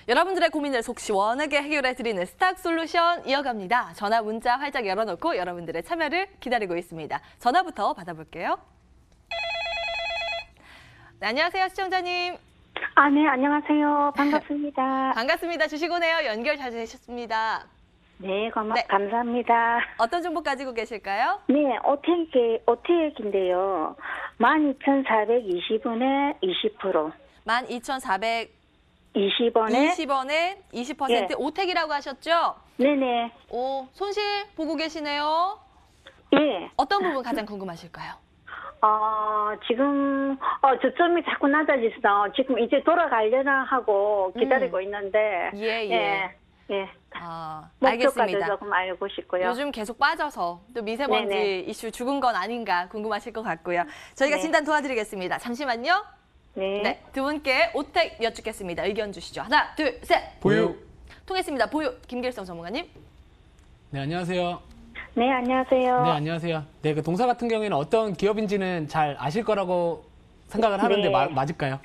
여러분들의 고민을 속 시원하게 해결해드리는 스탁 솔루션 이어갑니다. 전화 문자 활짝 열어놓고 여러분들의 참여를 기다리고 있습니다. 전화부터 받아볼게요. 네, 안녕하세요, 시청자님. 네, 안녕하세요. 반갑습니다. 반갑습니다. 주시고네요. 연결 잘 되셨습니다. 네, 감사합니다. 어떤 정보 가지고 계실까요? 네, 오택인데요. 12,420원에 20%. 12,420원에 20원에 20% 예. 오택이라고 하셨죠? 네네. 오, 손실 보고 계시네요. 예. 어떤 부분 가장 궁금하실까요? 지금, 저점이 자꾸 낮아져서 지금 이제 돌아가려나 하고 기다리고 있는데. 예. 예. 알겠습니다. 목표가도 조금 알고 싶고요. 요즘 계속 빠져서 또 미세먼지 네네. 이슈 죽은 건 아닌가 궁금하실 것 같고요. 저희가 네. 진단 도와드리겠습니다. 잠시만요. 네. 두 분께 오택 여쭙겠습니다. 의견 주시죠. 하나, 둘, 셋. 보유. 통했습니다. 보유. 김길성 전문가님. 네, 안녕하세요. 네, 안녕하세요. 네, 안녕하세요. 네, 그 동사 같은 경우에는 어떤 기업인지는 잘 아실 거라고 생각을 하는데 네. 맞을까요?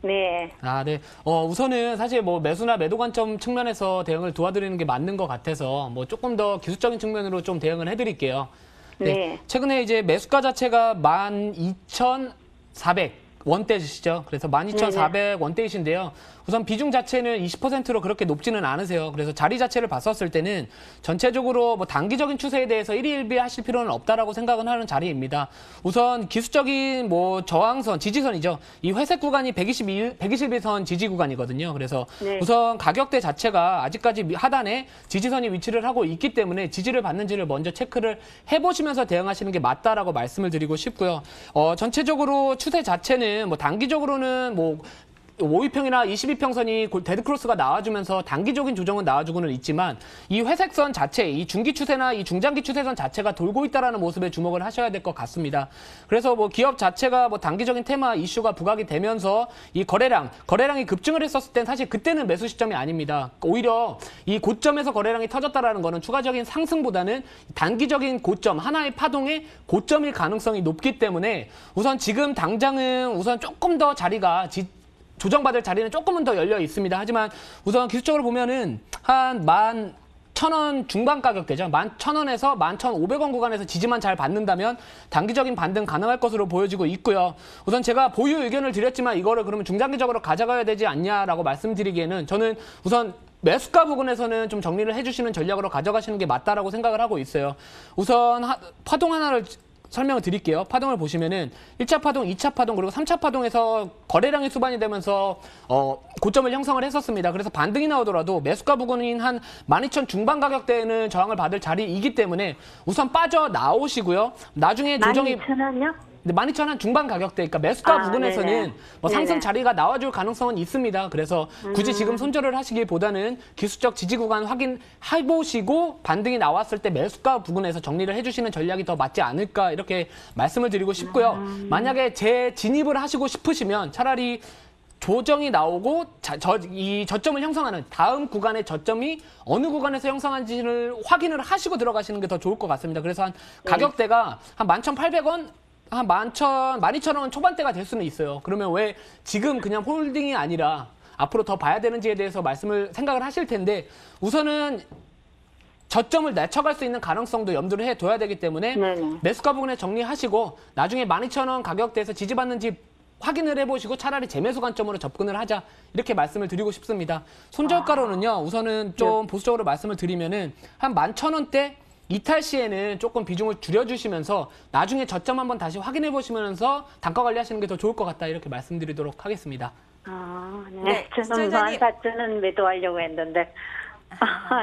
네. 네. 우선은 사실 뭐 매수나 매도 관점 측면에서 대응을 도와드리는 게 맞는 것 같아서 뭐 조금 더 기술적인 측면으로 좀 대응을 해드릴게요. 네. 최근에 이제 매수가 자체가 12,400원대시죠. 그래서 12,400원대이신데요. 우선 비중 자체는 20%로 그렇게 높지는 않으세요. 그래서 자리 자체를 봤었을 때는 전체적으로 뭐 단기적인 추세에 대해서 일희일비하실 필요는 없다라고 생각은 하는 자리입니다. 우선 기술적인 뭐 저항선, 지지선이죠. 이 회색 구간이 121선 지지 구간이거든요. 그래서 네. 우선 가격대 자체가 아직까지 하단에 지지선이 위치를 하고 있기 때문에 지지를 받는지를 먼저 체크를 해보시면서 대응하시는 게 맞다라고 말씀을 드리고 싶고요. 전체적으로 추세 자체는 뭐 단기적으로는 뭐 5위평이나 22평선이 데드크로스가 나와주면서 단기적인 조정은 나와주고는 있지만 이 회색선 자체, 이 중기 추세나 이 중장기 추세선 자체가 돌고 있다라는 모습에 주목을 하셔야 될 것 같습니다. 그래서 뭐 기업 자체가 뭐 단기적인 테마 이슈가 부각이 되면서 이 거래량이 급증을 했었을 땐 사실 그때는 매수 시점이 아닙니다. 오히려 이 고점에서 거래량이 터졌다라는 거는 추가적인 상승보다는 단기적인 고점, 하나의 파동의 고점일 가능성이 높기 때문에 우선 지금 당장은 우선 조금 더 자리가 조정받을 자리는 조금은 더 열려 있습니다. 하지만 우선 기술적으로 보면은 한 11,000원 중반 가격대죠. 11,000원에서 11,500원 구간에서 지지만 잘 받는다면 단기적인 반등 가능할 것으로 보여지고 있고요. 우선 제가 보유 의견을 드렸지만 이거를 그러면 중장기적으로 가져가야 되지 않냐라고 말씀드리기에는 저는 우선 매수가 부분에서는 좀 정리를 해주시는 전략으로 가져가시는 게 맞다라고 생각을 하고 있어요. 우선 파동 하나를 설명을 드릴게요. 파동을 보시면은 1차 파동, 2차 파동, 그리고 3차 파동에서 거래량이 수반이 되면서 고점을 형성을 했었습니다. 그래서 반등이 나오더라도 매수가 부근인 한 12,000 중반 가격대에는 저항을 받을 자리이기 때문에 우선 빠져나오시고요. 나중에 조정이 12,000원요? 12,000원 중반 가격대, 그러니까 매수가 부근에서는 네네. 뭐 상승 네네. 자리가 나와줄 가능성은 있습니다. 그래서 굳이 지금 손절을 하시기보다는 기술적 지지 구간 확인해보시고 반등이 나왔을 때 매수가 부근에서 정리를 해주시는 전략이 더 맞지 않을까 이렇게 말씀을 드리고 싶고요. 만약에 재진입을 하시고 싶으시면 차라리 조정이 나오고 이 저점을 형성하는 다음 구간의 저점이 어느 구간에서 형성한지를 확인을 하시고 들어가시는 게 더 좋을 것 같습니다. 그래서 한 가격대가 한 11,800원, 한 12,000원 초반대가 될 수는 있어요. 그러면 왜 지금 그냥 홀딩이 아니라 앞으로 더 봐야 되는지에 대해서 생각을 하실 텐데 우선은 저점을 낮춰갈 수 있는 가능성도 염두를 해둬야 되기 때문에 네네. 매수가 부분에 정리하시고 나중에 12,000원 가격대에서 지지받는지 확인을 해보시고 차라리 재매수 관점으로 접근을 하자 이렇게 말씀을 드리고 싶습니다. 손절가로는요. 우선은 좀 보수적으로 말씀을 드리면은 한 11,000원대 이탈 시에는 조금 비중을 줄여주시면서 나중에 저점 한번 다시 확인해 보시면서 단가 관리하시는 게 더 좋을 것 같다 이렇게 말씀드리도록 하겠습니다. 네. 저는 14,000원 매도하려고 했는데.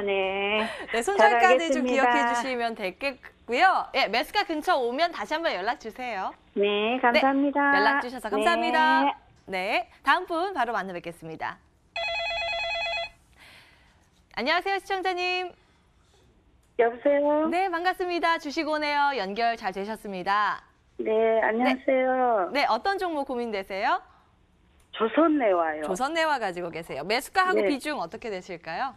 네. 네, 손절가는 좀 잘 알겠습니다. 기억해 주시면 되겠고요. 예, 매수가 근처 오면 다시 한번 연락 주세요. 네, 감사합니다. 네, 연락 주셔서 감사합니다. 네. 네, 다음 분 바로 만나 뵙겠습니다. 안녕하세요, 시청자님. 여보세요? 네, 반갑습니다. 주식오네요. 연결 잘 되셨습니다. 네, 안녕하세요. 네, 어떤 종목 고민되세요? 조선내와요. 조선내화 가지고 계세요. 매수가하고 네. 비중 어떻게 되실까요?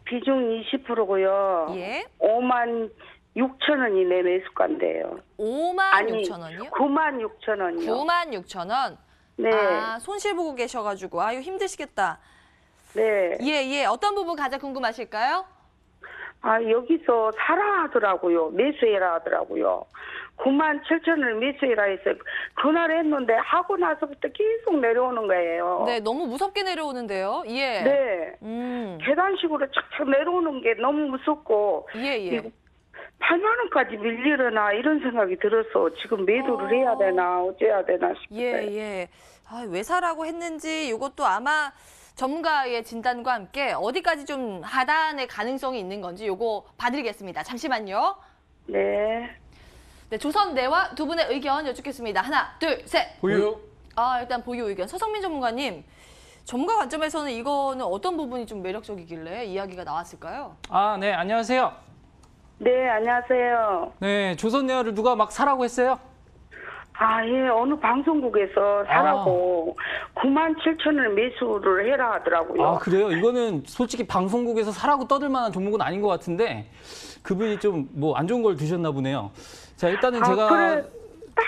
비중 20%고요. 예. 56,000원이 내 매수가인데요. 56,000원이요? 96,000원이요. 96,000원. 네. 손실 보고 계셔가지고 아유 힘드시겠다. 네. 예. 어떤 부분 가장 궁금하실까요? 아, 여기서 사라 하더라고요. 매수해라 하더라고요. 97,000원을 매수해라 해서 그날 했는데 하고 나서부터 계속 내려오는 거예요. 네, 너무 무섭게 내려오는데요. 예. 네. 계단식으로 착착 내려오는 게 너무 무섭고 예. 이거 8만 원까지 밀리려나 이런 생각이 들어서 지금 매도를 해야 되나 어째야 되나 싶어요. 예. 아, 왜 사라고 했는지 이것도 아마 전문가의 진단과 함께 어디까지 좀 하단의 가능성이 있는 건지 요거 봐드리겠습니다. 잠시만요. 네. 네, 조선내와 두 분의 의견 여쭙겠습니다. 하나, 둘, 셋. 보유. 일단 보유 의견. 서성민 전문가님, 전문가 관점에서는 이거는 어떤 부분이 좀 매력적이길래 이야기가 나왔을까요? 네, 안녕하세요. 네, 안녕하세요. 네, 조선네어를 누가 막 사라고 했어요? 아, 예, 어느 방송국에서 사라고 97,000원을 매수를 해라 하더라고요. 그래요? 이거는 솔직히 방송국에서 사라고 떠들 만한 종목은 아닌 것 같은데 그분이 좀 뭐 안 좋은 걸 드셨나 보네요. 자, 일단은 제가 그래, 딱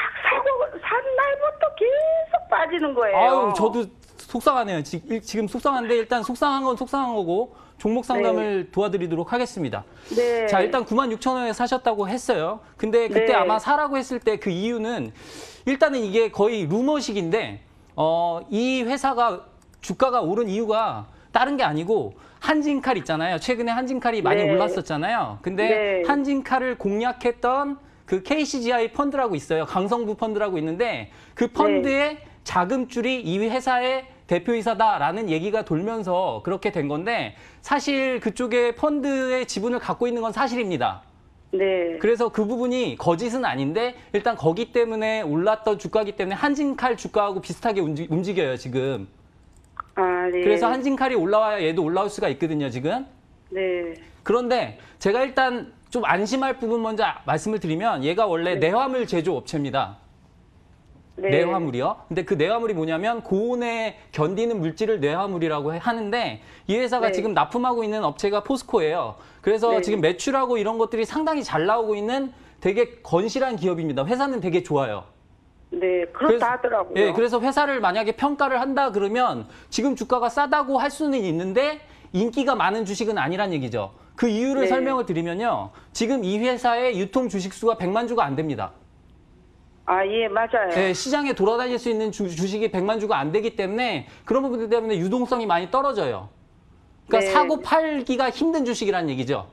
산 날부터 계속 빠지는 거예요. 아유, 저도 속상하네요. 지금 속상한데 일단 속상한 건 속상한 거고 종목 상담을 도와드리도록 하겠습니다. 네. 자, 일단 96,000원에 사셨다고 했어요. 근데 그때 네. 아마 사라고 했을 때 그 이유는 일단은 이게 거의 루머식인데 이 회사가 주가가 오른 이유가 다른 게 아니고 한진칼 있잖아요. 최근에 한진칼이 많이 네. 올랐었잖아요. 근데 네. 한진칼을 공략했던 그 KCGI 펀드라고 있어요. 강성부 펀드라고 있는데 그 펀드의 자금줄이 이 회사의 대표이사다라는 얘기가 돌면서 그렇게 된 건데 사실 그쪽에 펀드의 지분을 갖고 있는 건 사실입니다. 네. 그래서 그 부분이 거짓은 아닌데 일단 거기 때문에 올랐던 주가기 때문에 한진칼 주가하고 비슷하게 움직여요, 지금. 아, 네. 그래서 한진칼이 올라와야 얘도 올라올 수가 있거든요, 지금. 네. 그런데 제가 일단 좀 안심할 부분 먼저 말씀을 드리면 얘가 원래 내화물 제조 업체입니다. 네. 내화물이요. 근데 그 내화물이 뭐냐면 고온에 견디는 물질을 내화물이라고 하는데 이 회사가 네. 지금 납품하고 있는 업체가 포스코예요. 그래서 네. 지금 매출하고 이런 것들이 상당히 잘 나오고 있는 되게 건실한 기업입니다. 회사는 되게 좋아요. 네, 그렇다 하더라고요. 예, 그래서 회사를 만약에 평가를 한다 그러면 지금 주가가 싸다고 할 수는 있는데 인기가 많은 주식은 아니란 얘기죠. 그 이유를 네. 설명을 드리면요. 지금 이 회사의 유통 주식 수가 100만 주가 안 됩니다. 아, 예, 맞아요. 네, 시장에 돌아다닐 수 있는 주식이 100만 주가 안 되기 때문에 그런 부분들 때문에 유동성이 많이 떨어져요. 그러니까 네. 사고 팔기가 힘든 주식이란 얘기죠.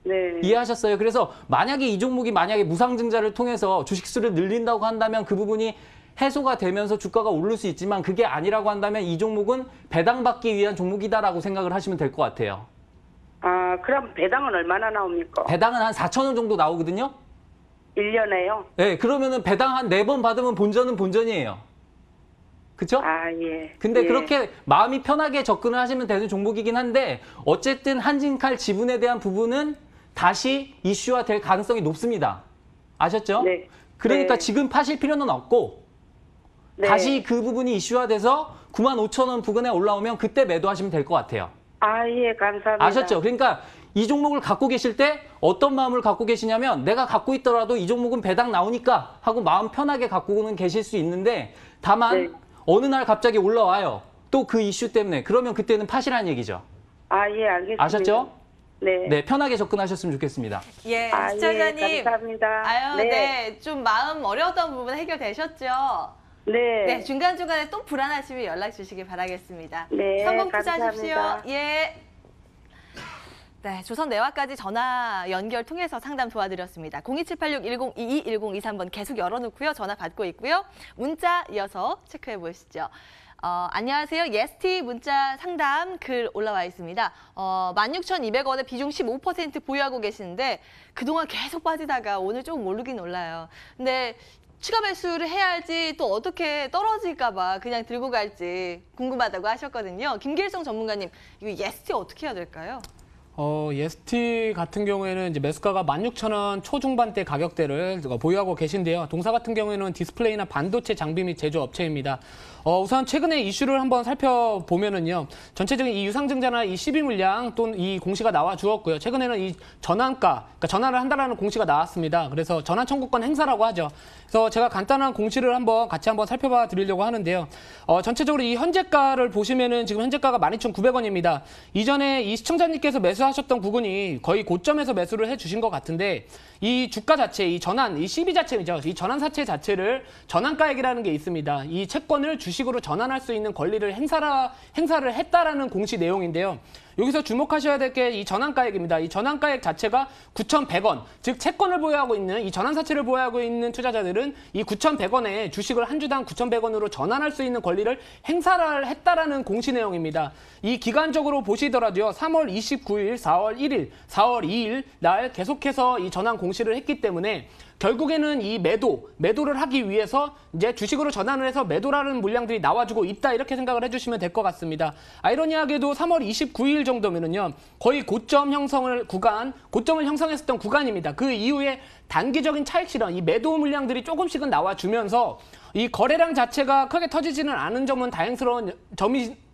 네. 이해하셨어요? 그래서 만약에 이 종목이 만약에 무상증자를 통해서 주식수를 늘린다고 한다면 그 부분이 해소가 되면서 주가가 오를 수 있지만 그게 아니라고 한다면 이 종목은 배당받기 위한 종목이다라고 생각을 하시면 될 것 같아요. 아, 그럼 배당은 얼마나 나옵니까? 배당은 한 4,000원 정도 나오거든요. 1년에요? 네, 그러면은 배당 한 4번 받으면 본전은 본전이에요. 그쵸? 아, 예. 근데 예. 그렇게 마음이 편하게 접근을 하시면 되는 종목이긴 한데 어쨌든 한진칼 지분에 대한 부분은 다시 이슈화 될 가능성이 높습니다. 아셨죠? 네. 그러니까 네. 지금 파실 필요는 없고 네. 다시 그 부분이 이슈화돼서 95,000원 부근에 올라오면 그때 매도하시면 될 것 같아요. 아, 예, 감사합니다. 아셨죠? 그러니까 이 종목을 갖고 계실 때 어떤 마음을 갖고 계시냐면 내가 갖고 있더라도 이 종목은 배당 나오니까 하고 마음 편하게 갖고는 계실 수 있는데 다만 네. 어느 날 갑자기 올라와요. 또 그 이슈 때문에. 그러면 그때는 파시라는 얘기죠. 아, 예, 알겠습니다. 아셨죠? 네. 네, 편하게 접근하셨으면 좋겠습니다. 예, 아, 시청자님. 예, 감사합니다. 아유, 네. 좀 마음 어려웠던 부분 해결되셨죠? 네. 네, 중간중간에 또 불안하시면 연락 주시기 바라겠습니다. 네, 성공 투자하십시오. 감사합니다. 예. 네, 조선내화까지 전화 연결 통해서 상담 도와드렸습니다. 02786-1022-1023번 계속 열어놓고요. 전화 받고 있고요. 문자 이어서 체크해 보시죠. 안녕하세요. 예스티 문자 상담 글 올라와 있습니다. 16,200원에 비중 15% 보유하고 계시는데 그동안 계속 빠지다가 오늘 조금 오르긴 올라요. 근데 추가 매수를 해야 할지 또 어떻게 떨어질까 봐 그냥 들고 갈지 궁금하다고 하셨거든요. 김길성 전문가님, 이거 예스티 어떻게 해야 될까요? 예스티 같은 경우에는 이제 매수가가 16,000원 초중반대 가격대를 보유하고 계신데요. 동사 같은 경우에는 디스플레이나 반도체 장비 및 제조 업체입니다. 우선 최근에 이슈를 한번 살펴보면은요. 전체적인 이 유상증자나 이 12물량 또는 이 공시가 나와 주었고요. 최근에는 이 전환가, 그러니까 전환을 한다라는 공시가 나왔습니다. 그래서 전환 청구권 행사라고 하죠. 그래서 제가 간단한 공시를 같이 한번 살펴봐 드리려고 하는데요. 전체적으로 이 현재가를 보시면은 지금 현재가가 12,900원입니다. 이전에 이 시청자님께서 매수하셨던 부분이 거의 고점에서 매수를 해주신 것 같은데 이 주가 자체, 이 전환, 이 CB 자체이죠. 이 전환 사채 자체를 전환가액이라는 게 있습니다. 이 채권을 주식으로 전환할 수 있는 권리를 행사를 했다라는 공시 내용인데요. 여기서 주목하셔야 될 게 이 전환가액입니다. 이 전환가액 자체가 9,100원, 즉 채권을 보유하고 있는 이 전환사채를 보유하고 있는 투자자들은 이 9,100원에 주식을 한 주당 9,100원으로 전환할 수 있는 권리를 행사를 했다라는 공시 내용입니다. 이 기간적으로 보시더라도요. 3월 29일, 4월 1일, 4월 2일 날 계속해서 이 전환 공시를 했기 때문에 결국에는 이 매도를 하기 위해서 이제 주식으로 전환을 해서 매도라는 물량들이 나와주고 있다 이렇게 생각을 해주시면 될 것 같습니다. 아이러니하게도 3월 29일 정도면은요 거의 고점을 형성했었던 구간입니다. 그 이후에 단기적인 차익 실현, 이 매도 물량들이 조금씩은 나와주면서 이 거래량 자체가 크게 터지지는 않은 점은 다행스러운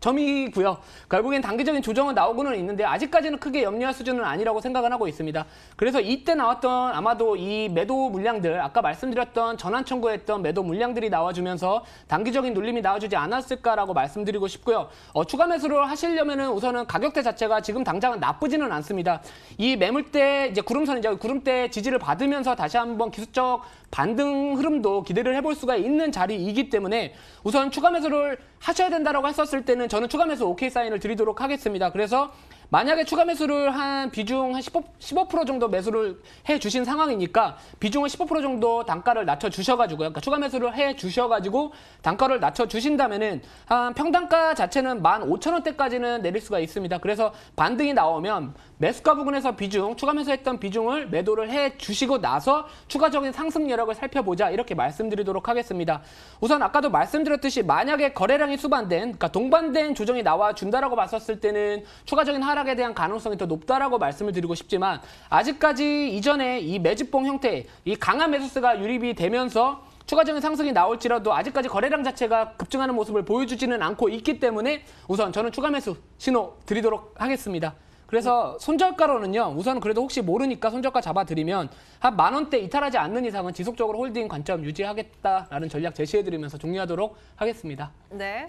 점이고요. 결국엔 단기적인 조정은 나오고는 있는데 아직까지는 크게 염려할 수준은 아니라고 생각을 하고 있습니다. 그래서 이때 나왔던 아마도 이 매도 물량들, 아까 말씀드렸던 전환 청구했던 매도 물량들이 나와주면서 단기적인 눌림이 나와주지 않았을까라고 말씀드리고 싶고요. 추가 매수를 하시려면은 우선은 가격대 자체가 지금 당장은 나쁘지는 않습니다. 이 매물대 이제 구름선이죠. 구름대 지지를 받으면서 다시 한번 기술적 반등 흐름도 기대를 해볼 수가 있는 자리이기 때문에 우선 추가 매수를 하셔야 된다라고 했었을 때는 저는 추가 매수 오케이 사인을 드리도록 하겠습니다. 그래서 만약에 추가 매수를 한 비중 한 15% 정도 매수를 해 주신 상황이니까 비중을 15% 정도 단가를 낮춰 주셔가지고요. 그러니까 추가 매수를 해 주셔가지고 단가를 낮춰 주신다면은 한 평단가 자체는 15,000원대까지는 내릴 수가 있습니다. 그래서 반등이 나오면 매수가 부분에서 추가 매수했던 비중을 매도를 해 주시고 나서 추가적인 상승 여력을 살펴보자 이렇게 말씀드리도록 하겠습니다. 우선 아까도 말씀드렸듯이 만약에 거래량이 그러니까 동반된 조정이 나와준다라고 봤었을 때는 추가적인 하락에 대한 가능성이 더 높다라고 말씀을 드리고 싶지만 아직까지 이전에 이 매집봉 형태, 이 강한 매수세가 유입이 되면서 추가적인 상승이 나올지라도 아직까지 거래량 자체가 급증하는 모습을 보여주지는 않고 있기 때문에 우선 저는 추가 매수 신호 드리도록 하겠습니다. 그래서 손절가로는요. 우선 그래도 혹시 모르니까 손절가 잡아드리면 한 10,000원대 이탈하지 않는 이상은 지속적으로 홀딩 관점 유지하겠다라는 전략 제시해드리면서 종료하도록 하겠습니다. 네.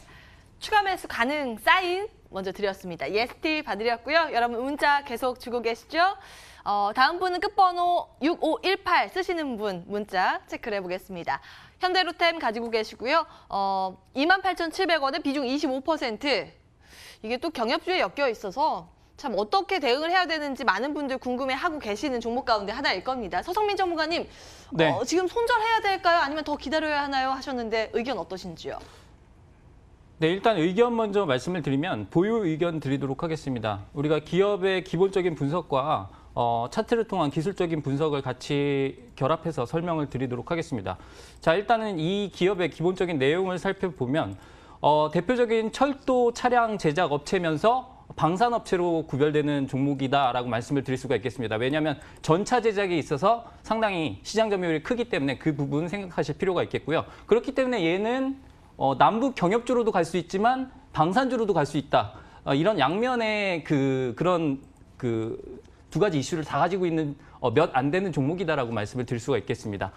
추가 매수 가능 사인 먼저 드렸습니다. 예스티 받으렸고요. 여러분 문자 계속 주고 계시죠? 다음 분은 끝번호 6518 쓰시는 분 문자 체크를 해보겠습니다. 현대로템 가지고 계시고요. 28,700원에 비중 25%. 이게 또 경협주에 엮여 있어서 참 어떻게 대응을 해야 되는지 많은 분들 궁금해하고 계시는 종목 가운데 하나일 겁니다. 서성민 전문가님, 네. 지금 손절해야 될까요? 아니면 더 기다려야 하나요? 하셨는데 의견 어떠신지요? 네, 일단 의견 먼저 말씀을 드리면 보유 의견 드리도록 하겠습니다. 우리가 기업의 기본적인 분석과 차트를 통한 기술적인 분석을 같이 결합해서 설명을 드리도록 하겠습니다. 자, 일단은 이 기업의 기본적인 내용을 살펴보면 대표적인 철도 차량 제작 업체면서 방산업체로 구별되는 종목이다라고 말씀을 드릴 수가 있겠습니다. 왜냐하면 전차 제작에 있어서 상당히 시장 점유율이 크기 때문에 그 부분 생각하실 필요가 있겠고요. 그렇기 때문에 얘는 남북 경협주로도 갈 수 있지만 방산주로도 갈 수 있다. 이런 양면의 그런 두 가지 이슈를 다 가지고 있는 몇 안 되는 종목이다라고 말씀을 드릴 수가 있겠습니다.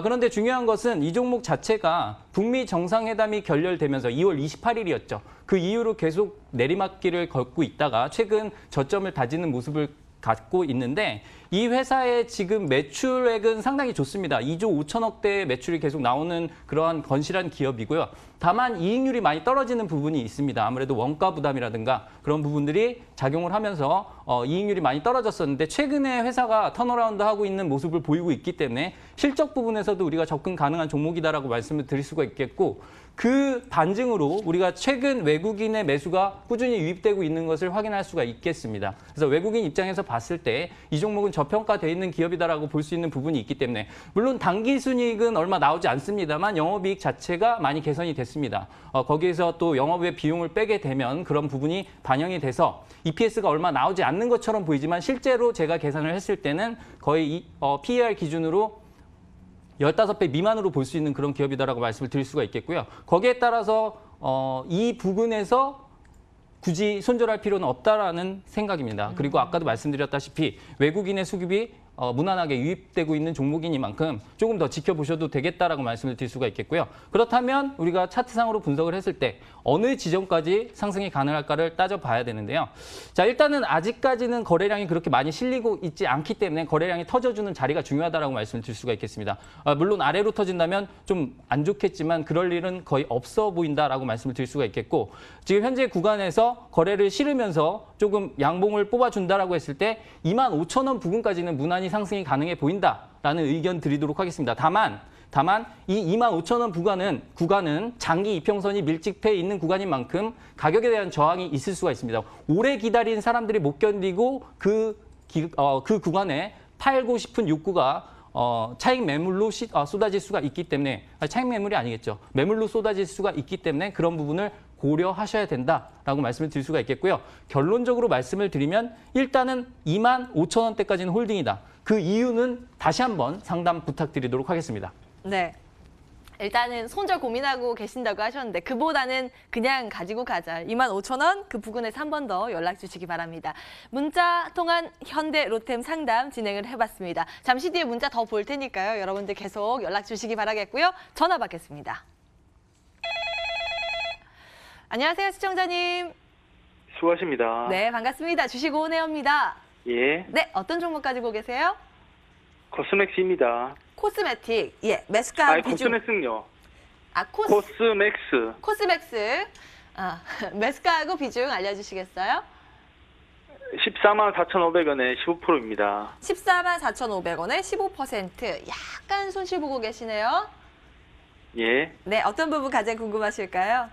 그런데 중요한 것은 이 종목 자체가 북미 정상회담이 결렬되면서 2월 28일이었죠. 그 이후로 계속 내리막길을 걷고 있다가 최근 저점을 다지는 모습을 갖고 있는데 이 회사의 지금 매출액은 상당히 좋습니다. 2조 5천억대의 매출이 계속 나오는 그러한 건실한 기업이고요. 다만 이익률이 많이 떨어지는 부분이 있습니다. 아무래도 원가 부담이라든가 그런 부분들이 작용을 하면서 이익률이 많이 떨어졌었는데 최근에 회사가 턴어라운드하고 있는 모습을 보이고 있기 때문에 실적 부분에서도 우리가 접근 가능한 종목이다라고 말씀을 드릴 수가 있겠고 그 반증으로 우리가 최근 외국인의 매수가 꾸준히 유입되고 있는 것을 확인할 수가 있겠습니다. 그래서 외국인 입장에서 봤을 때 이 종목은 저평가되어 있는 기업이다라고 볼 수 있는 부분이 있기 때문에 물론 당기 순이익은 얼마 나오지 않습니다만 영업이익 자체가 많이 개선이 됐습니다. 거기에서 또 영업의 비용을 빼게 되면 그런 부분이 반영이 돼서 EPS가 얼마 나오지 않는 것처럼 보이지만 실제로 제가 계산을 했을 때는 거의 PER 기준으로 15배 미만으로 볼 수 있는 그런 기업이다라고 말씀을 드릴 수가 있겠고요. 거기에 따라서 이 부분에서 굳이 손절할 필요는 없다라는 생각입니다. 그리고 아까도 말씀드렸다시피 외국인의 수급이 무난하게 유입되고 있는 종목이니만큼 조금 더 지켜보셔도 되겠다라고 말씀을 드릴 수가 있겠고요. 그렇다면 우리가 차트상으로 분석을 했을 때 어느 지점까지 상승이 가능할까를 따져봐야 되는데요. 자, 일단은 아직까지는 거래량이 그렇게 많이 실리고 있지 않기 때문에 거래량이 터져주는 자리가 중요하다라고 말씀을 드릴 수가 있겠습니다. 물론 아래로 터진다면 좀 안 좋겠지만 그럴 일은 거의 없어 보인다라고 말씀을 드릴 수가 있겠고 지금 현재 구간에서 거래를 실으면서 조금 양봉을 뽑아준다라고 했을 때 25,000원 부근까지는 무난히 상승이 가능해 보인다라는 의견 드리도록 하겠습니다. 다만 이 25,000원 구간은 장기 이평선이 밀집해 있는 구간인 만큼 가격에 대한 저항이 있을 수가 있습니다. 오래 기다린 사람들이 못 견디고 그 구간에 팔고 싶은 욕구가 차익 매물로 쏟아질 수가 있기 때문에 차익 매물이 아니겠죠. 매물로 쏟아질 수가 있기 때문에 그런 부분을 고려하셔야 된다라고 말씀을 드릴 수가 있겠고요. 결론적으로 말씀을 드리면 일단은 25,000원대까지는 홀딩이다. 그 이유는 다시 한번 상담 부탁드리도록 하겠습니다. 네. 일단은 손절 고민하고 계신다고 하셨는데 그보다는 그냥 가지고 가자. 25,000원 그 부근에서 한 번 더 연락 주시기 바랍니다. 문자 통한 현대 로템 상담 진행을 해봤습니다. 잠시 뒤에 문자 더 볼 테니까요. 여러분들 계속 연락 주시기 바라겠고요. 전화 받겠습니다. 안녕하세요, 시청자님. 수고하십니다. 네, 반갑습니다. 주식 오은혜입니다. 예, 네, 어떤 종목 가지고 계세요? 코스맥스입니다. 코스메틱. 예, 매수가 비중. 코스맥스는요. 코스맥스. 코스맥스. 매수가하고 비중 알려주시겠어요? 144,500원에 15%입니다. 144,500원에 15%. 약간 손실 보고 계시네요. 예. 네, 어떤 부분 가장 궁금하실까요?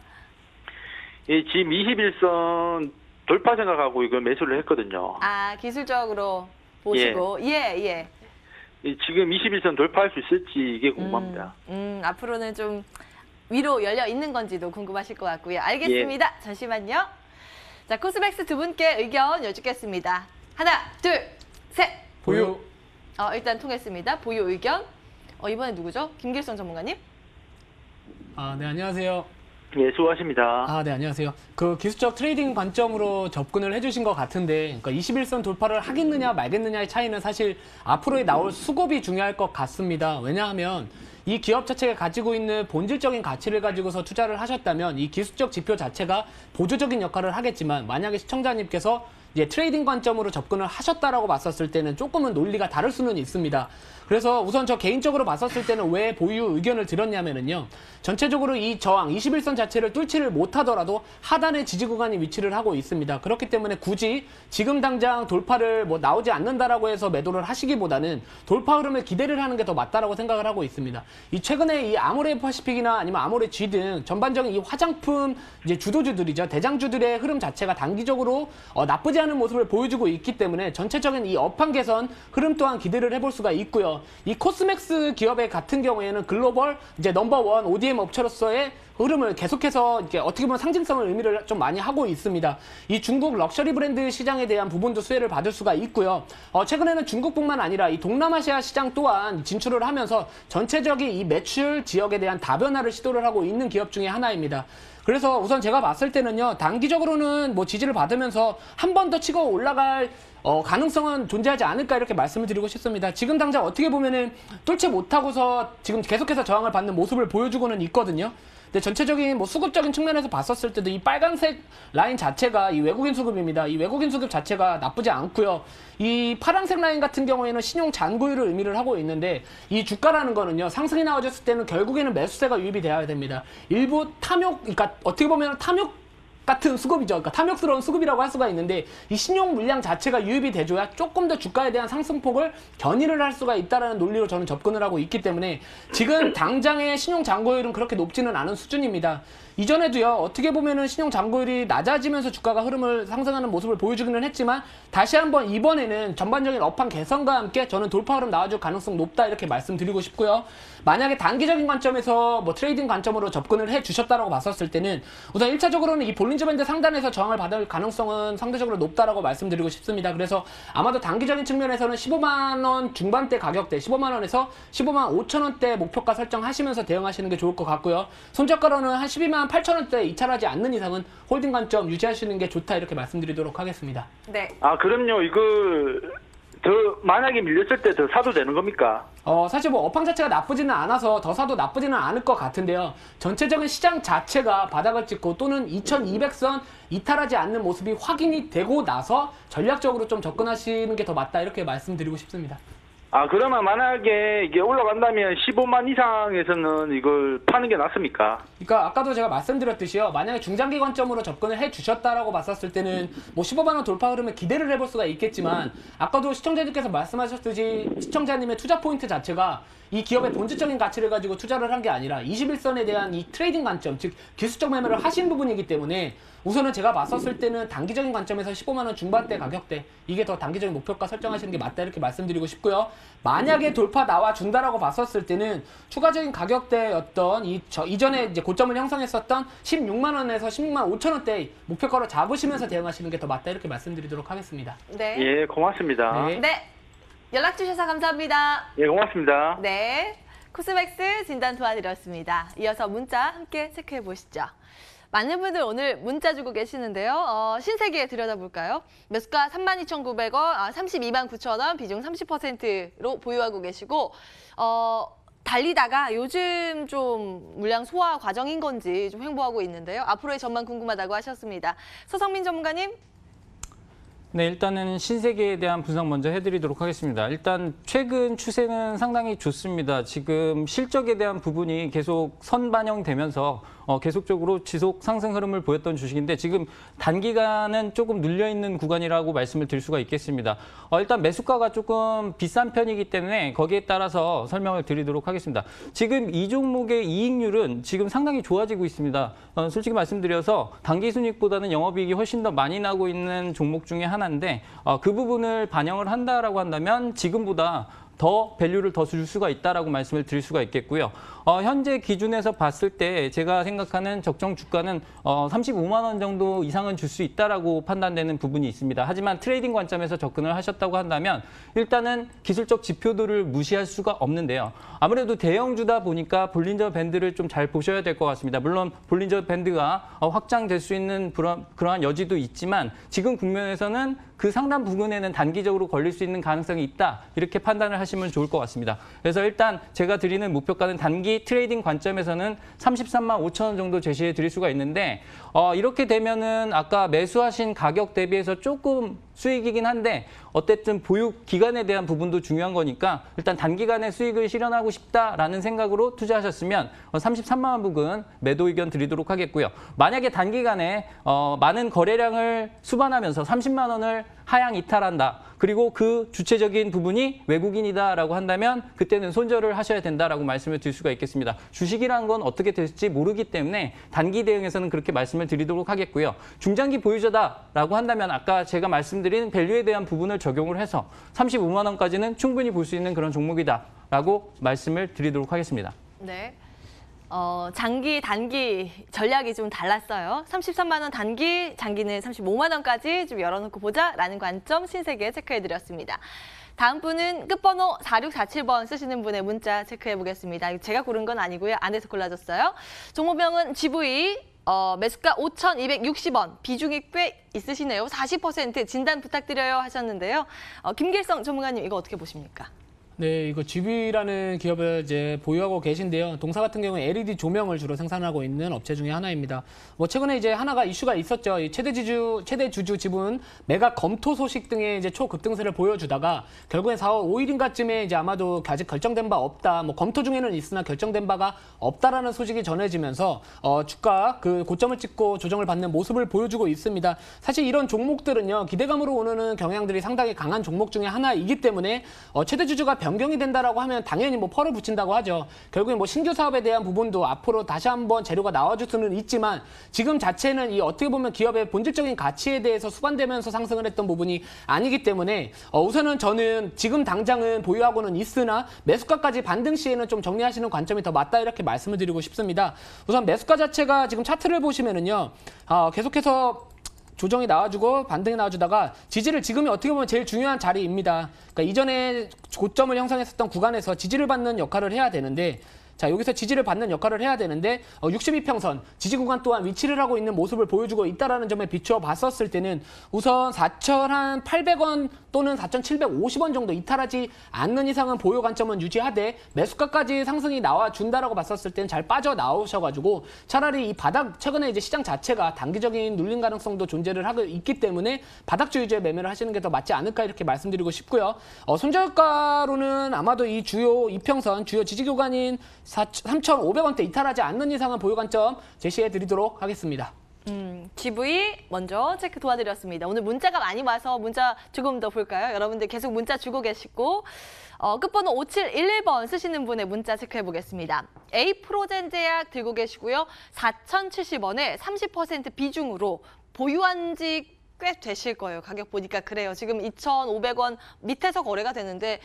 예, 지금 21선 돌파 생각하고 이걸 매수를 했거든요. 기술적으로 보시고. 예. 예, 지금 21선 돌파할 수 있을지 이게 궁금합니다. 앞으로는 좀 위로 열려 있는 건지도 궁금하실 것 같고요. 알겠습니다. 잠시만요. 자, 코스맥스 두 분께 의견 여쭙겠습니다. 하나, 둘, 셋. 보유. 일단 통했습니다. 보유 의견. 이번엔 누구죠? 김길성 전문가님? 네, 안녕하세요. 예, 수고하십니다. 네, 안녕하세요. 그 기술적 트레이딩 관점으로 접근을 해주신 것 같은데, 그러니까 21선 돌파를 하겠느냐 말겠느냐의 차이는 사실 앞으로의 나올 수급이 중요할 것 같습니다. 왜냐하면 이 기업 자체가 가지고 있는 본질적인 가치를 가지고서 투자를 하셨다면 이 기술적 지표 자체가 보조적인 역할을 하겠지만 만약에 시청자님께서 이제 트레이딩 관점으로 접근을 하셨다라고 봤었을 때는 조금은 논리가 다를 수는 있습니다. 그래서 우선 저 개인적으로 봤었을 때는 왜 보유 의견을 드렸냐면요. 전체적으로 이 저항 21선 자체를 뚫지를 못하더라도 하단의 지지 구간이 위치를 하고 있습니다. 그렇기 때문에 굳이 지금 당장 돌파를 나오지 않는다라고 해서 매도를 하시기보다는 돌파 흐름을 기대를 하는 게 더 맞다라고 생각을 하고 있습니다. 이 최근에 이 아모레 퍼시픽이나 아니면 아모레 G 등 전반적인 이 화장품 이제 주도주들이죠. 대장주들의 흐름 자체가 단기적으로 나쁘지 않은 모습을 보여주고 있기 때문에 전체적인 이 업황 개선 흐름 또한 기대를 해볼 수가 있고요. 이 코스맥스 기업의 같은 경우에는 글로벌 이제 넘버원 ODM 업체로서의 흐름을 계속해서 이렇게 어떻게 보면 상징성을 의미를 좀 많이 하고 있습니다. 이 중국 럭셔리 브랜드 시장에 대한 부분도 수혜를 받을 수가 있고요. 최근에는 중국뿐만 아니라 이 동남아시아 시장 또한 진출을 하면서 전체적인 이 매출 지역에 대한 다변화를 시도를 하고 있는 기업 중에 하나입니다. 그래서 우선 제가 봤을 때는요, 단기적으로는 지지를 받으면서 한 번 더 치고 올라갈 가능성은 존재하지 않을까 이렇게 말씀을 드리고 싶습니다. 지금 당장 어떻게 보면은 뚫지 못하고서 지금 계속해서 저항을 받는 모습을 보여주고는 있거든요. 근데 전체적인 수급적인 측면에서 봤었을 때도 이 빨간색 라인 자체가 이 외국인 수급입니다. 이 외국인 수급 자체가 나쁘지 않고요. 이 파란색 라인 같은 경우에는 신용 잔고율을 의미를 하고 있는데 이 주가라는 거는요, 상승이 나와줬을 때는 결국에는 매수세가 유입이 되어야 됩니다. 일부 탐욕, 그러니까 어떻게 보면 탐욕 같은 수급이죠. 그러니까 탐욕스러운 수급이라고 할 수가 있는데 이 신용 물량 자체가 유입이 돼줘야 조금 더 주가에 대한 상승폭을 견인을 할 수가 있다라는 논리로 저는 접근을 하고 있기 때문에 지금 당장의 신용 잔고율은 그렇게 높지는 않은 수준입니다. 이전에도요, 어떻게 보면은 신용 잔고율이 낮아지면서 주가가 흐름을 상승하는 모습을 보여주기는 했지만 다시 한번 이번에는 전반적인 업황 개선과 함께 저는 돌파 흐름 나와줄 가능성 높다 이렇게 말씀드리고 싶고요. 만약에 단기적인 관점에서 뭐 트레이딩 관점으로 접근을 해 주셨다라고 봤었을 때는 우선 1차적으로는 이 볼린저 밴드 상단에서 저항을 받을 가능성은 상대적으로 높다라고 말씀드리고 싶습니다. 그래서 아마도 단기적인 측면에서는 15만 원 중반대 가격대, 15만 원에서 15만 5천 원대 목표가 설정하시면서 대응하시는 게 좋을 것 같고요. 손절가로는 한 12만 8천 원대 이탈하지 않는 이상은 홀딩 관점 유지하시는 게 좋다 이렇게 말씀드리도록 하겠습니다. 네. 아, 그럼요. 이걸 더 만약에 밀렸을 때 더 사도 되는 겁니까? 사실 뭐 업황 자체가 나쁘지는 않아서 더 사도 나쁘지는 않을 것 같은데요. 전체적인 시장 자체가 바닥을 찍고 또는 2200선 이탈하지 않는 모습이 확인이 되고 나서 전략적으로 좀 접근하시는 게 더 맞다 이렇게 말씀드리고 싶습니다. 아, 그러면 만약에 이게 올라간다면 15만 이상에서는 이걸 파는 게 낫습니까? 그러니까 아까도 제가 말씀드렸듯이요. 만약에 중장기 관점으로 접근을 해 주셨다라고 봤었을 때는 뭐 15만 원 돌파 흐름에 기대를 해볼 수가 있겠지만 아까도 시청자님께서 말씀하셨듯이 시청자님의 투자 포인트 자체가 이 기업의 본질적인 가치를 가지고 투자를 한 게 아니라 21선에 대한 이 트레이딩 관점, 즉 기술적 매매를 하신 부분이기 때문에 우선은 제가 봤었을 때는 단기적인 관점에서 15만 원 중반대 가격대 이게 더 단기적인 목표가 설정하시는 게 맞다 이렇게 말씀드리고 싶고요. 만약에 돌파 나와준다라고 봤었을 때는 추가적인 가격대였던 이전에 이제 고점을 형성했었던 16만 원에서 16만 5천 원대 목표가로 잡으시면서 대응하시는 게 더 맞다 이렇게 말씀드리도록 하겠습니다. 네. 예, 고맙습니다. 네. 네. 연락 주셔서 감사합니다. 예, 고맙습니다. 네. 코스맥스 진단 도와드렸습니다. 이어서 문자 함께 체크해 보시죠. 많은 분들 오늘 문자 주고 계시는데요. 신세계 들여다볼까요? 매수가 32,900원, 32만 9천 원, 비중 30%로 보유하고 계시고 달리다가 요즘 좀 물량 소화 과정인 건지 좀 횡보하고 있는데요. 앞으로의 전망 궁금하다고 하셨습니다. 서성민 전문가님. 네, 일단은 신세계에 대한 분석 먼저 해드리도록 하겠습니다. 일단 최근 추세는 상당히 좋습니다. 지금 실적에 대한 부분이 계속 선반영되면서 계속적으로 지속 상승 흐름을 보였던 주식인데 지금 단기간은 조금 눌려있는 구간이라고 말씀을 드릴 수가 있겠습니다. 일단 매수가가 조금 비싼 편이기 때문에 거기에 따라서 설명을 드리도록 하겠습니다. 지금 이 종목의 이익률은 지금 상당히 좋아지고 있습니다. 솔직히 말씀드려서 단기 순이익보다는 영업이익이 훨씬 더 많이 나고 있는 종목 중에 하나인데 그 부분을 반영을 한다라고 한다면 지금보다 더 밸류를 더 줄 수가 있다라고 말씀을 드릴 수가 있겠고요. 현재 기준에서 봤을 때 제가 생각하는 적정 주가는 35만 원 정도 이상은 줄 수 있다라고 판단되는 부분이 있습니다. 하지만 트레이딩 관점에서 접근을 하셨다고 한다면 일단은 기술적 지표들을 무시할 수가 없는데요. 아무래도 대형주다 보니까 볼린저 밴드를 좀 잘 보셔야 될 것 같습니다. 물론 볼린저 밴드가 확장될 수 있는 그러한 여지도 있지만 지금 국면에서는 그 상단 부근에는 단기적으로 걸릴 수 있는 가능성이 있다. 이렇게 판단을 하시면 좋을 것 같습니다. 그래서 일단 제가 드리는 목표가는 단기 트레이딩 관점에서는 33만 5천 원 정도 제시해 드릴 수가 있는데 이렇게 되면은 아까 매수하신 가격 대비해서 조금 수익이긴 한데 어쨌든 보유 기간에 대한 부분도 중요한 거니까 일단 단기간에 수익을 실현하고 싶다라는 생각으로 투자하셨으면 33만 원 부근 매도 의견 드리도록 하겠고요. 만약에 단기간에 많은 거래량을 수반하면서 30만 원을 하향 이탈한다. 그리고 그 주체적인 부분이 외국인이다라고 한다면 그때는 손절을 하셔야 된다라고 말씀을 드릴 수가 있겠습니다. 주식이라는 건 어떻게 될지 모르기 때문에 단기 대응에서는 그렇게 말씀을 드리도록 하겠고요. 중장기 보유자다라고 한다면 아까 제가 말씀드린 밸류에 대한 부분을 적용을 해서 35만 원까지는 충분히 볼 수 있는 그런 종목이다라고 말씀을 드리도록 하겠습니다. 네. 장기, 단기 전략이 좀 달랐어요. 33만 원 단기, 장기는 35만 원까지 좀 열어놓고 보자라는 관점 신세계 체크해드렸습니다. 다음 분은 끝번호 4647번 쓰시는 분의 문자 체크해보겠습니다. 제가 고른 건 아니고요. 안에서 골라줬어요. 종목명은 GV, 매수가 5,260원, 비중이 꽤 있으시네요. 40% 진단 부탁드려요 하셨는데요. 김길성 전문가님 이거 어떻게 보십니까? 네, 이거 GV라는 기업을 이제 보유하고 계신데요. 동사 같은 경우는 LED 조명을 주로 생산하고 있는 업체 중에 하나입니다. 뭐 최근에 이제 하나가 이슈가 있었죠. 이 최대 주주 지분 매각 검토 소식 등의 이제 초급등세를 보여주다가 결국엔 4월 5일인가쯤에 이제 아마도 아직 결정된 바 없다. 뭐 검토 중에는 있으나 결정된 바가 없다라는 소식이 전해지면서 주가 그 고점을 찍고 조정을 받는 모습을 보여주고 있습니다. 사실 이런 종목들은요, 기대감으로 오르는 경향들이 상당히 강한 종목 중에 하나이기 때문에 최대 주주가 변경이 된다라고 하면 당연히 뭐 펄을 붙인다고 하죠. 결국엔 뭐 신규 사업에 대한 부분도 앞으로 다시 한번 재료가 나와줄 수는 있지만 지금 자체는 이 어떻게 보면 기업의 본질적인 가치에 대해서 수반되면서 상승을 했던 부분이 아니기 때문에 우선은 저는 지금 당장은 보유하고는 있으나 매수가까지 반등 시에는 좀 정리하시는 관점이 더 맞다 이렇게 말씀을 드리고 싶습니다. 우선 매수가 자체가 지금 차트를 보시면은요, 계속해서 조정이 나와주고 반등이 나와주다가 지지를 지금이 어떻게 보면 제일 중요한 자리입니다. 그러니까 이전에 고점을 형성했었던 구간에서 지지를 받는 역할을 해야 되는데 자, 여기서 지지를 받는 역할을 해야 되는데 62평선 지지 구간 또한 위치를 하고 있는 모습을 보여주고 있다는 점에 비추어 봤었을 때는 우선 4,800원 또는 4,750원 정도 이탈하지 않는 이상은 보유 관점은 유지하되 매수가까지 상승이 나와준다라고 봤었을 때는 잘 빠져나오셔가지고 차라리 이 바닥 최근에 이제 시장 자체가 단기적인 눌림 가능성도 존재를 하고 있기 때문에 바닥주 위주의 매매를 하시는 게 더 맞지 않을까 이렇게 말씀드리고 싶고요. 손절가로는 아마도 이 주요 이평선 주요 지지 구간인 3,500원대 이탈하지 않는 이상은 보유 관점 제시해 드리도록 하겠습니다. GV 먼저 체크 도와드렸습니다. 오늘 문자가 많이 와서 문자 조금 더 볼까요? 여러분들 계속 문자 주고 계시고 끝번호 5711번 쓰시는 분의 문자 체크해 보겠습니다. A프로젠 제약 들고 계시고요. 4,070원에 30% 비중으로 보유한 지 꽤 되실 거예요. 가격 보니까 그래요. 지금 2,500원 밑에서 거래가 되는데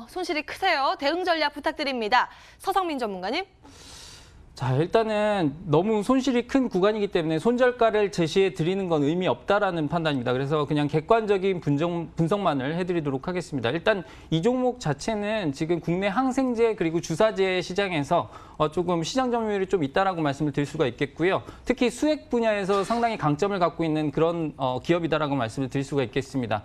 손실이 크세요. 대응 전략 부탁드립니다. 서성민 전문가님. 자, 일단은 너무 손실이 큰 구간이기 때문에 손절가를 제시해 드리는 건 의미 없다라는 판단입니다. 그래서 그냥 객관적인 분석만을 해드리도록 하겠습니다. 일단 이 종목 자체는 지금 국내 항생제 그리고 주사제 시장에서 조금 시장 점유율이 좀 있다라고 말씀을 드릴 수가 있겠고요. 특히 수액 분야에서 상당히 강점을 갖고 있는 그런 기업이다라고 말씀을 드릴 수가 있겠습니다.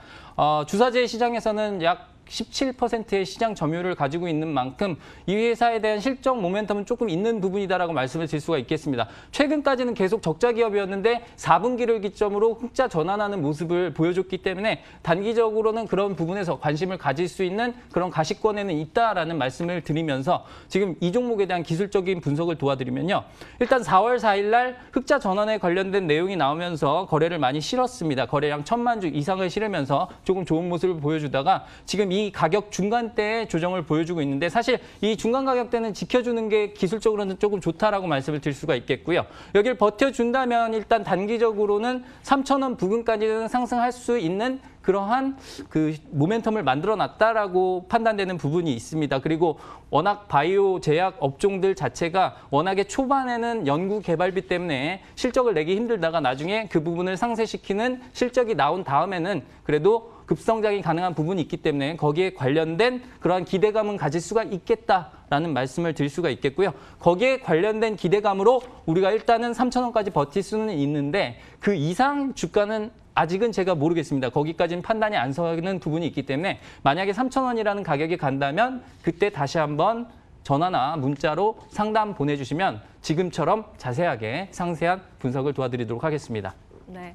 주사제 시장에서는 약 17%의 시장 점유율을 가지고 있는 만큼 이 회사에 대한 실적 모멘텀은 조금 있는 부분이다라고 말씀을 드릴 수가 있겠습니다. 최근까지는 계속 적자 기업이었는데 4분기를 기점으로 흑자 전환하는 모습을 보여줬기 때문에 단기적으로는 그런 부분에서 관심을 가질 수 있는 그런 가시권에는 있다라는 말씀을 드리면서 지금 이 종목에 대한 기술적인 분석을 도와드리면요. 일단 4월 4일 날 흑자 전환에 관련된 내용이 나오면서 거래를 많이 실었습니다. 거래량 1,000만 주 이상을 실으면서 조금 좋은 모습을 보여주다가 지금 이 가격 중간대에 조정을 보여주고 있는데 사실 이 중간 가격대는 지켜주는 게 기술적으로는 조금 좋다라고 말씀을 드릴 수가 있겠고요. 여기를 버텨준다면 일단 단기적으로는 3,000원 부근까지는 상승할 수 있는 그러한 그 모멘텀을 만들어놨다라고 판단되는 부분이 있습니다. 그리고 워낙 바이오 제약 업종들 자체가 워낙에 초반에는 연구 개발비 때문에 실적을 내기 힘들다가 나중에 그 부분을 상쇄시키는 실적이 나온 다음에는 그래도 급성장이 가능한 부분이 있기 때문에 거기에 관련된 그러한 기대감은 가질 수가 있겠다라는 말씀을 드릴 수가 있겠고요. 거기에 관련된 기대감으로 우리가 일단은 3,000원까지 버틸 수는 있는데 그 이상 주가는 아직은 제가 모르겠습니다. 거기까지는 판단이 안 서는 부분이 있기 때문에 만약에 3,000원이라는 가격이 간다면 그때 다시 한번 전화나 문자로 상담 보내주시면 지금처럼 자세하게 상세한 분석을 도와드리도록 하겠습니다. 네.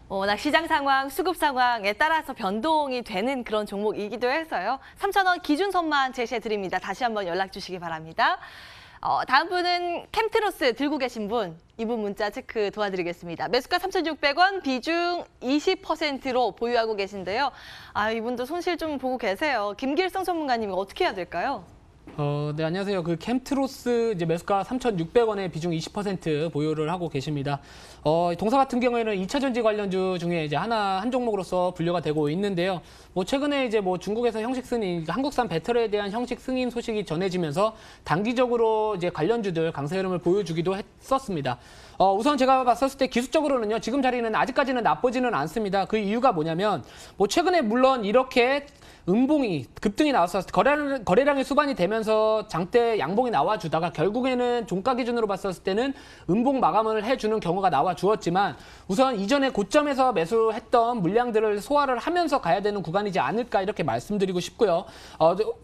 워낙 시장 상황, 수급 상황에 따라서 변동이 되는 그런 종목이기도 해서요. 3,000원 기준선만 제시해 드립니다. 다시 한번 연락 주시기 바랍니다. 다음 분은 캠트로스 들고 계신 분, 이분 문자 체크 도와드리겠습니다. 매수가 3,600원, 비중 20%로 보유하고 계신데요. 이분도 손실 좀 보고 계세요. 김길성 전문가님 어떻게 해야 될까요? 네, 안녕하세요. 그 캠트로스 이제 매수가 3,600원에 비중 20% 보유를 하고 계십니다. 동사 같은 경우에는 2차 전지 관련주 중에 이제 한 종목으로서 분류가 되고 있는데요. 뭐 최근에 이제 뭐 중국에서 형식 승인, 한국산 배터리에 대한 형식 승인 소식이 전해지면서 단기적으로 이제 관련주들 강세 흐름을 보여주기도 했었습니다. 우선 제가 봤었을 때 기술적으로는요. 지금 자리는 아직까지는 나쁘지는 않습니다. 그 이유가 뭐냐면 뭐 최근에 물론 이렇게 음봉이 급등이 나왔었을 때 거래량이 수반이 되면서 장대 양봉이 나와주다가 결국에는 종가 기준으로 봤었을 때는 음봉 마감을 해주는 경우가 나와주었지만 우선 이전에 고점에서 매수했던 물량들을 소화를 하면서 가야 되는 구간이지 않을까 이렇게 말씀드리고 싶고요.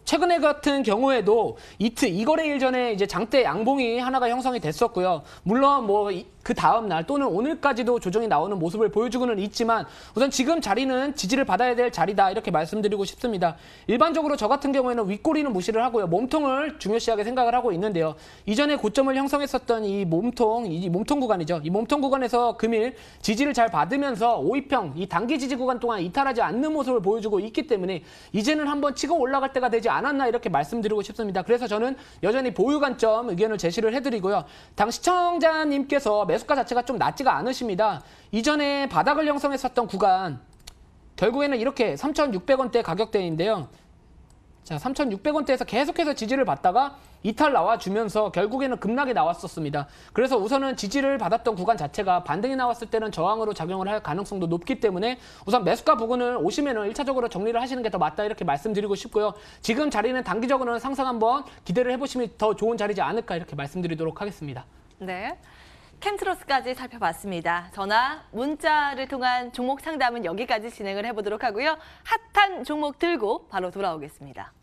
최근에 같은 경우에도 이틀 2거래일 전에 이제 장대 양봉이 하나가 형성이 됐었고요. 물론 뭐 그 다음 날 또는 오늘까지도 조정이 나오는 모습을 보여주고는 있지만 우선 지금 자리는 지지를 받아야 될 자리다 이렇게 말씀드리고 싶습니다. 일반적으로 저 같은 경우에는 윗꼬리는 무시를 하고요. 몸통을 중요시하게 생각을 하고 있는데요. 이전에 고점을 형성했었던 이 몸통 구간이죠. 이 몸통 구간에서 금일 지지를 잘 받으면서 5위평 이 단기 지지 구간 동안 이탈하지 않는 모습을 보여주고 있기 때문에 이제는 한번 치고 올라갈 때가 되지 않았나 이렇게 말씀드리고 싶습니다. 그래서 저는 여전히 보유 관점 의견을 제시를 해드리고요. 당 시청자님께서 매수가 자체가 좀 낮지가 않으십니다. 이전에 바닥을 형성했었던 구간 결국에는 이렇게 3,600원대 가격대인데요. 자, 3,600원대에서 계속해서 지지를 받다가 이탈 나와주면서 결국에는 급락이 나왔었습니다. 그래서 우선은 지지를 받았던 구간 자체가 반등이 나왔을 때는 저항으로 작용을 할 가능성도 높기 때문에 우선 매수가 부근을 오시면은 1차적으로 정리를 하시는 게 더 맞다 이렇게 말씀드리고 싶고요. 지금 자리는 단기적으로는 상상 한번 기대를 해보시면 더 좋은 자리지 않을까 이렇게 말씀드리도록 하겠습니다. 네. 캠트로스까지 살펴봤습니다. 전화, 문자를 통한 종목 상담은 여기까지 진행을 해보도록 하고요. 핫한 종목 들고 바로 돌아오겠습니다.